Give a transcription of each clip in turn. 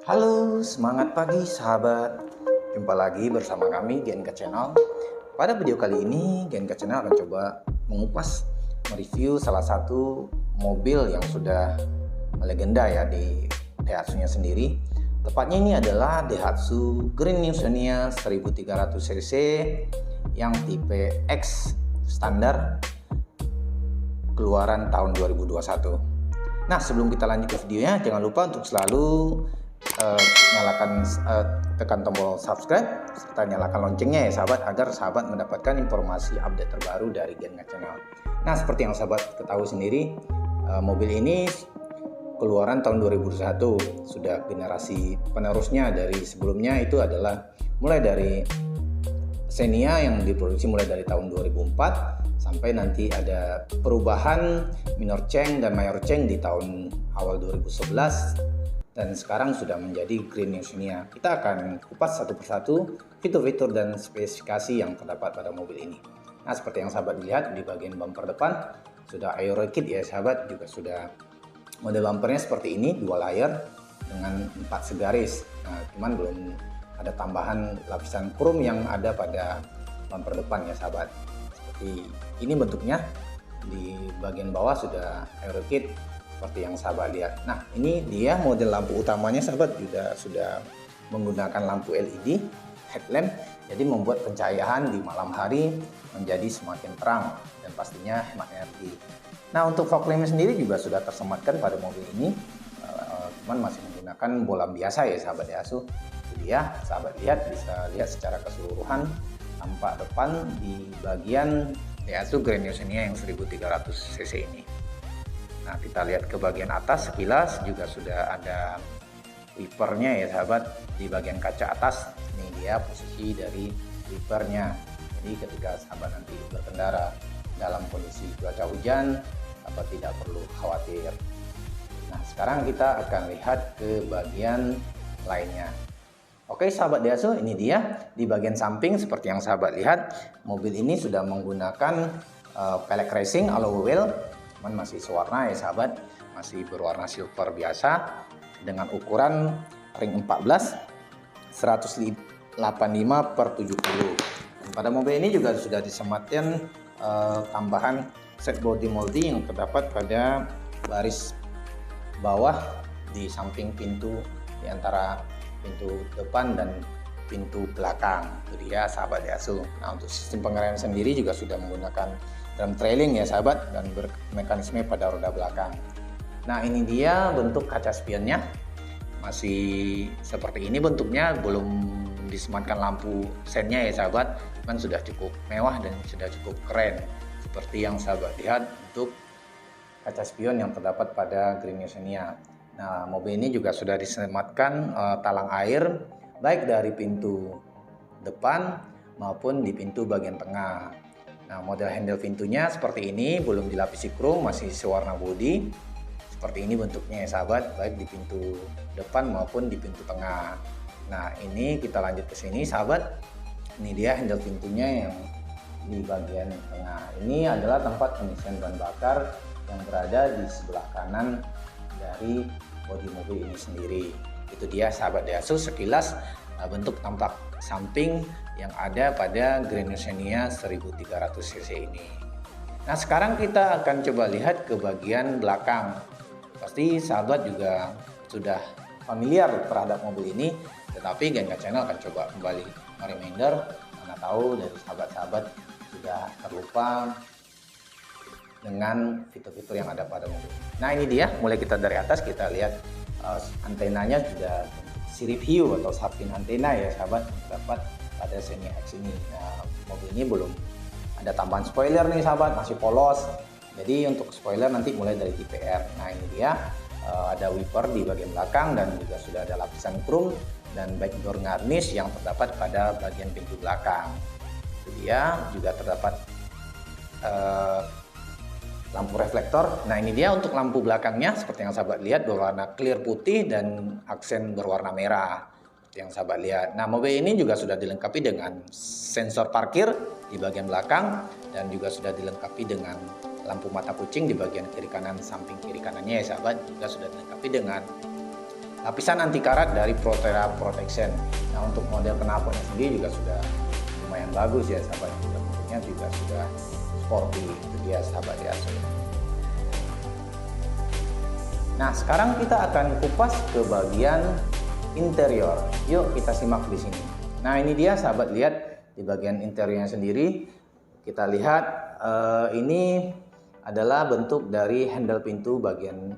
Halo, semangat pagi sahabat. Jumpa lagi bersama kami GNK Channel. Pada video kali ini GNK Channel akan coba mengupas, mereview salah satu mobil yang sudah legenda ya di Daihatsu-nya sendiri. Tepatnya ini adalah Daihatsu Grand New Xenia 1300 cc yang tipe X standar keluaran tahun 2021. Nah, sebelum kita lanjut ke videonya, jangan lupa untuk selalu tekan tombol subscribe serta nyalakan loncengnya ya sahabat, agar sahabat mendapatkan informasi update terbaru dari GNK Channel. Nah, seperti yang sahabat ketahui sendiri, mobil ini keluaran tahun 2021, sudah generasi penerusnya dari sebelumnya. Itu adalah mulai dari Xenia yang diproduksi mulai dari tahun 2004 sampai nanti ada perubahan minor change dan major change di tahun awal 2011, dan sekarang sudah menjadi Grand New Xenia. Kita akan kupas satu persatu fitur-fitur dan spesifikasi yang terdapat pada mobil ini. Nah, seperti yang sahabat lihat di bagian bumper depan sudah Aero Kit ya sahabat, juga sudah model bumpernya seperti ini, dua layer dengan 4 segaris. Nah, cuman belum ada tambahan lapisan krom yang ada pada bumper depan ya sahabat. Seperti ini bentuknya. Di bagian bawah sudah Aero Kit seperti yang sahabat lihat. Nah, ini dia model lampu utamanya sahabat, juga sudah menggunakan lampu LED headlamp, jadi membuat pencahayaan di malam hari menjadi semakin terang dan pastinya hemat energi. Nah, untuk fog lamp sendiri juga sudah tersematkan pada mobil ini, cuman masih menggunakan bolam biasa ya sahabat Daihatsu. Itu dia, sahabat lihat, bisa lihat secara keseluruhan tampak depan di bagian Daihatsu Grand New Xenia yang 1300 cc ini. Nah, kita lihat ke bagian atas sekilas juga sudah ada wipernya ya sahabat, di bagian kaca atas. Ini dia posisi dari wipernya. Jadi ketika sahabat nanti berkendara dalam kondisi cuaca hujan, sahabat tidak perlu khawatir. Nah, sekarang kita akan lihat ke bagian lainnya. Oke sahabat Daihatsu, ini dia di bagian samping. Seperti yang sahabat lihat, mobil ini sudah menggunakan pelek racing alloy wheel, cuman masih sewarna ya sahabat, masih berwarna silver biasa dengan ukuran ring 14 185/70. Dan pada mobil ini juga sudah disematkan tambahan set body molding yang terdapat pada baris bawah di samping pintu, di antara pintu depan dan pintu belakang. Itu dia sahabat Daihatsu. Nah, untuk sistem pengereman sendiri juga sudah menggunakan drum trailing ya sahabat, dan bermekanisme pada roda belakang. Nah, ini dia bentuk kaca spionnya, masih seperti ini bentuknya, belum disematkan lampu sennya ya sahabat, kan sudah cukup mewah dan sudah cukup keren seperti yang sahabat lihat untuk kaca spion yang terdapat pada Grand New Xenia. Nah, mobil ini juga sudah disematkan talang air baik dari pintu depan maupun di pintu bagian tengah. Nah, model handle pintunya seperti ini, belum dilapisi krom, masih sewarna bodi. Seperti ini bentuknya ya sahabat, baik di pintu depan maupun di pintu tengah. Nah, ini kita lanjut ke sini sahabat. Ini dia handle pintunya yang di bagian tengah. Ini adalah tempat pengisian bahan bakar yang berada di sebelah kanan dari bodi mobil ini sendiri. Itu dia sahabat Daihatsu sekilas bentuk tampak samping yang ada pada Grand New Xenia 1300 cc ini. Nah, sekarang kita akan coba lihat ke bagian belakang. Pasti sahabat juga sudah familiar terhadap mobil ini, tetapi GNK Channel akan coba kembali reminder, karena tahu dari sahabat-sahabat sudah terlupa dengan fitur-fitur yang ada pada mobil. Nah, ini dia, mulai kita dari atas, kita lihat antenanya juga sirip hiu atau shark fin antena ya sahabat, terdapat pada Xenia X ini. Nah, mobil ini belum ada tambahan spoiler nih sahabat, masih polos. Jadi untuk spoiler nanti mulai dari tipe R. Nah, ini dia, ada wiper di bagian belakang dan juga sudah ada lapisan krom dan back door garnish yang terdapat pada bagian pintu belakang. Itu dia, juga terdapat lampu reflektor. Nah, ini dia untuk lampu belakangnya, seperti yang sahabat lihat berwarna clear putih dan aksen berwarna merah seperti yang sahabat lihat. Nah, mobil ini juga sudah dilengkapi dengan sensor parkir di bagian belakang dan juga sudah dilengkapi dengan lampu mata kucing di bagian kiri kanan, samping kiri kanannya ya sahabat. Juga sudah dilengkapi dengan lapisan anti karat dari Proterra Protection. Nah, untuk model knalpotnya sendiri juga sudah lumayan bagus ya sahabat. Bentuknya juga sudah sporty, itu dia sahabat ya. Nah, sekarang kita akan kupas ke bagian interior. Yuk kita simak di sini. Nah, ini dia sahabat, lihat di bagian interiornya sendiri. Kita lihat ini adalah bentuk dari handle pintu bagian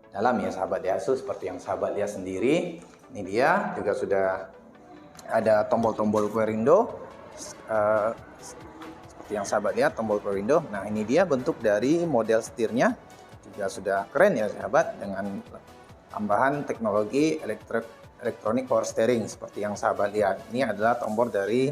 dalam ya sahabat ya, seperti yang sahabat lihat sendiri. Ini dia juga sudah ada tombol-tombol power window, seperti yang sahabat lihat tombol power window. Nah, ini dia bentuk dari model setirnya, juga sudah keren ya sahabat, dengan tambahan teknologi elektronik power steering seperti yang sahabat lihat. Ini adalah tombol dari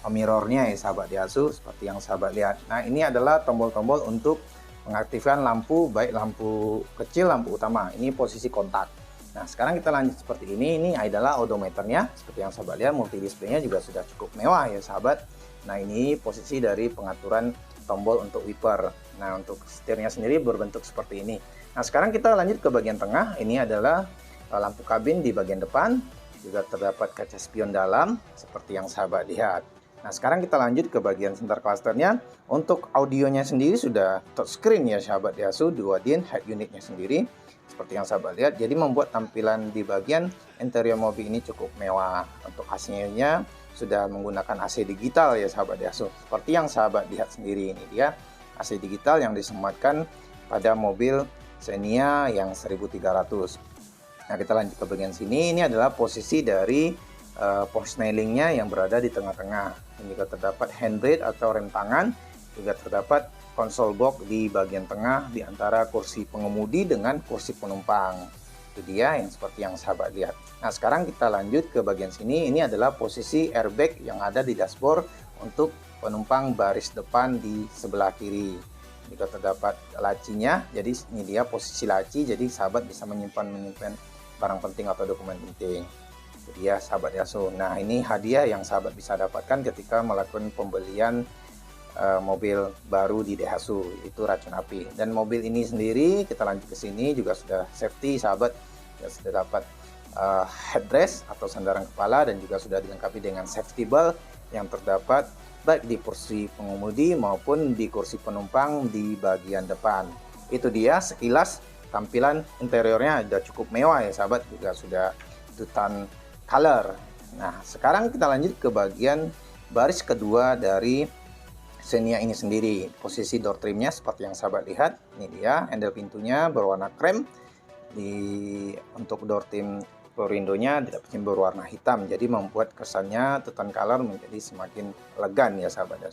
mirrornya ya sahabat ya, seperti yang sahabat lihat. Nah, ini adalah tombol-tombol untuk mengaktifkan lampu, baik lampu kecil, lampu utama. Ini posisi kontak. Nah, sekarang kita lanjut seperti ini. Ini adalah odometernya, seperti yang sahabat lihat. Multi displaynya juga sudah cukup mewah ya sahabat. Nah, ini posisi dari pengaturan tombol untuk wiper. Nah, untuk setirnya sendiri berbentuk seperti ini. Nah, sekarang kita lanjut ke bagian tengah. Ini adalah lampu kabin di bagian depan. Juga terdapat kaca spion dalam, seperti yang sahabat lihat. Nah, sekarang kita lanjut ke bagian center clusternya. Untuk audionya sendiri sudah touchscreen ya sahabat ya, 2 DIN head unitnya sendiri seperti yang sahabat lihat. Jadi membuat tampilan di bagian interior mobil ini cukup mewah. Untuk AC-nya sudah menggunakan AC digital ya sahabat ya. Seperti yang sahabat lihat sendiri, ini dia AC digital yang disematkan pada mobil Xenia yang 1300. Nah, kita lanjut ke bagian sini. Ini adalah posisi dari post nailingnya yang berada di tengah-tengah. Dan juga terdapat handbrake atau rem tangan, juga terdapat konsol box di bagian tengah di antara kursi pengemudi dengan kursi penumpang. Itu dia yang seperti yang sahabat lihat. Nah, sekarang kita lanjut ke bagian sini. Ini adalah posisi airbag yang ada di dashboard untuk penumpang baris depan di sebelah kiri. Juga terdapat lacinya, jadi ini dia posisi laci, jadi sahabat bisa menyimpan barang penting atau dokumen penting. Dia sahabat Yasu. Nah, ini hadiah yang sahabat bisa dapatkan ketika melakukan pembelian mobil baru di Daihatsu, itu racun api. Dan mobil ini sendiri, kita lanjut ke sini, juga sudah safety sahabat ya, sudah dapat headrest atau sandaran kepala, dan juga sudah dilengkapi dengan safety belt yang terdapat baik di kursi pengemudi maupun di kursi penumpang di bagian depan. Itu dia sekilas tampilan interiornya, sudah cukup mewah ya sahabat, juga sudah tutan color. Nah, sekarang kita lanjut ke bagian baris kedua dari Xenia ini sendiri. Posisi door trimnya seperti yang sahabat lihat. Ini dia, handle pintunya berwarna krem. Untuk door trim power window-nya didapatkan berwarna hitam. Jadi membuat kesannya tutan color menjadi semakin elegan ya sahabat ya.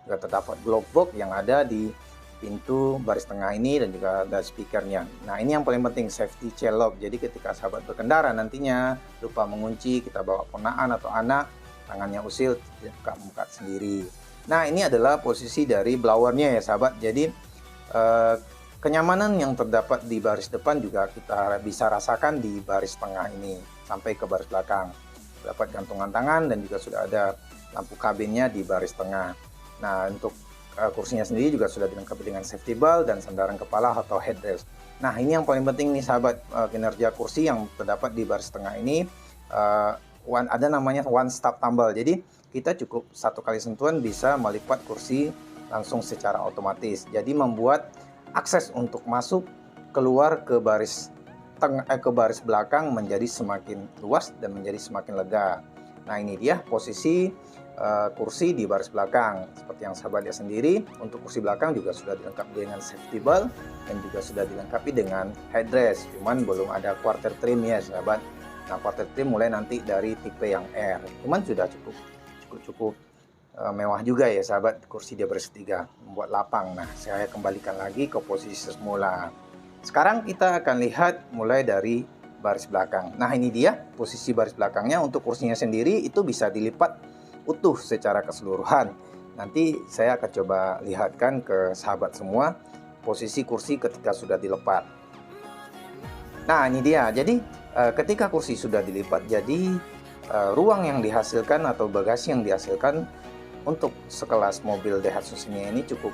Juga terdapat glove box yang ada di pintu baris tengah ini, dan juga ada speakernya. Nah, ini yang paling penting, safety child lock. Jadi ketika sahabat berkendara nantinya lupa mengunci, kita bawa ponaan atau anak, tangannya usil, buka sendiri. Nah, ini adalah posisi dari blowernya ya sahabat. Jadi kenyamanan yang terdapat di baris depan juga kita bisa rasakan di baris tengah ini sampai ke baris belakang. Terdapat gantungan tangan dan juga sudah ada lampu kabinnya di baris tengah. Nah, untuk kursinya sendiri juga sudah dilengkapi dengan safety belt dan sandaran kepala atau headrest. Nah, ini yang paling penting nih sahabat, kinerja kursi yang terdapat di baris tengah ini ada namanya one stop tumble. Jadi kita cukup satu kali sentuhan bisa melipat kursi langsung secara otomatis. Jadi membuat akses untuk masuk keluar ke baris belakang menjadi semakin luas dan menjadi semakin lega. Nah, ini dia posisi kursi di baris belakang seperti yang sahabat lihat sendiri. Untuk kursi belakang juga sudah dilengkapi dengan safety belt dan juga sudah dilengkapi dengan headrest, cuman belum ada quarter trim ya sahabat. Nah, quarter trim mulai nanti dari tipe yang R, cuman sudah cukup mewah juga ya sahabat. Kursi dia baris 3 membuat lapang. Nah, saya kembalikan lagi ke posisi semula. Sekarang kita akan lihat mulai dari baris belakang. Nah, ini dia posisi baris belakangnya. Untuk kursinya sendiri itu bisa dilipat utuh secara keseluruhan. Nanti saya akan coba lihatkan ke sahabat semua posisi kursi ketika sudah dilipat. Nah, ini dia. Jadi ketika kursi sudah dilipat, jadi ruang yang dihasilkan atau bagasi yang dihasilkan untuk sekelas mobil Daihatsu Xenia ini cukup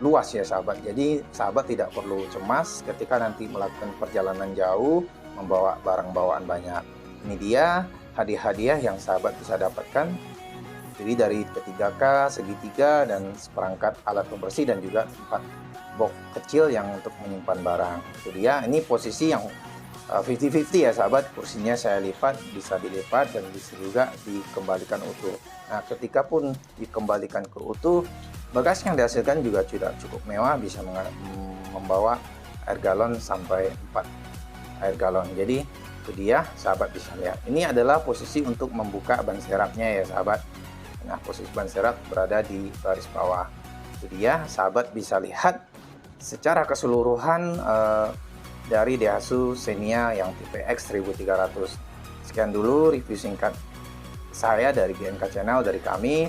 luas ya sahabat. Jadi sahabat tidak perlu cemas ketika nanti melakukan perjalanan jauh membawa barang bawaan banyak. Ini dia hadiah-hadiah yang sahabat bisa dapatkan, jadi dari P3K, segitiga, dan seperangkat alat pembersih, dan juga tempat box kecil yang untuk menyimpan barang. Itu dia, ini posisi yang 50-50 ya sahabat, kursinya saya lipat, bisa dilipat dan bisa juga dikembalikan utuh. Nah, ketika pun dikembalikan ke utuh, bagasi yang dihasilkan juga sudah cukup mewah, bisa membawa air galon sampai 4 air galon. Jadi itu dia, sahabat bisa lihat. Ini adalah posisi untuk membuka ban serapnya ya sahabat. Nah, posisi ban serap berada di baris bawah. Itu dia, sahabat bisa lihat secara keseluruhan dari Daihatsu Xenia yang tipe X 1300. Sekian dulu review singkat saya dari GNK Channel, dari kami.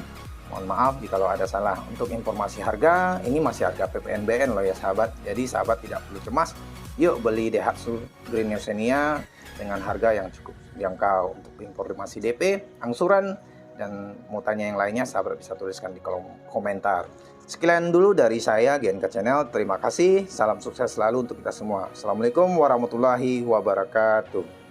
Mohon maaf jika ada salah. Untuk informasi harga, ini masih harga PPNBN loh ya sahabat. Jadi sahabat tidak perlu cemas. Yuk beli Daihatsu Green New Xenia dengan harga yang cukup jangkau. Untuk informasi DP, angsuran, dan mau tanya yang lainnya, sahabat bisa tuliskan di kolom komentar. Sekian dulu dari saya, GNK Channel. Terima kasih. Salam sukses selalu untuk kita semua. Assalamualaikum warahmatullahi wabarakatuh.